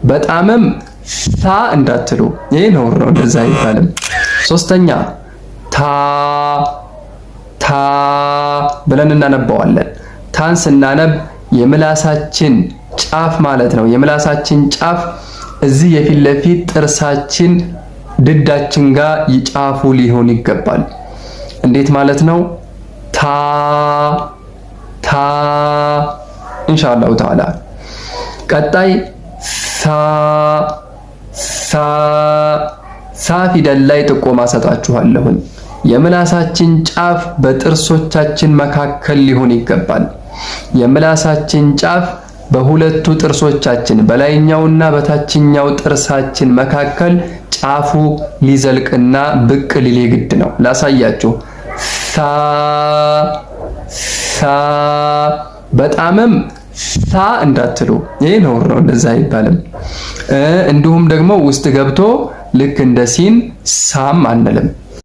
በጣምም ታ እንዳትሉ፣ ይሄ ነውር ነው፣ እንደዛ አይባልም። ሶስተኛ ታ ብለን እናነባዋለን። ታን ስናነብ የምላሳችን ጫፍ ማለት ነው። የምላሳችን ጫፍ እዚህ የፊት ለፊት ጥርሳችን ድዳችን ጋር ይጫፉ ሊሆን ይገባል። እንዴት ማለት ነው? ታ ኢንሻአላሁ ተዓላ። ቀጣይ ሳ ፊደል ላይ ጥቆማ ሰጣችኋለሁኝ። የምላሳችን ጫፍ በጥርሶቻችን መካከል ሊሆን ይገባል። የምላሳችን ጫፍ በሁለቱ ጥርሶቻችን በላይኛውና በታችኛው ጥርሳችን መካከል ጫፉ ሊዘልቅና ብቅ ሊል ግድ ነው። ላሳያችሁ። ሳ በጣምም ሳ እንዳትሉ፣ ይሄ ነውር ነው፣ እንደዛ አይባልም። እንዲሁም ደግሞ ውስጥ ገብቶ ልክ እንደ ሲን ሳም አንልም።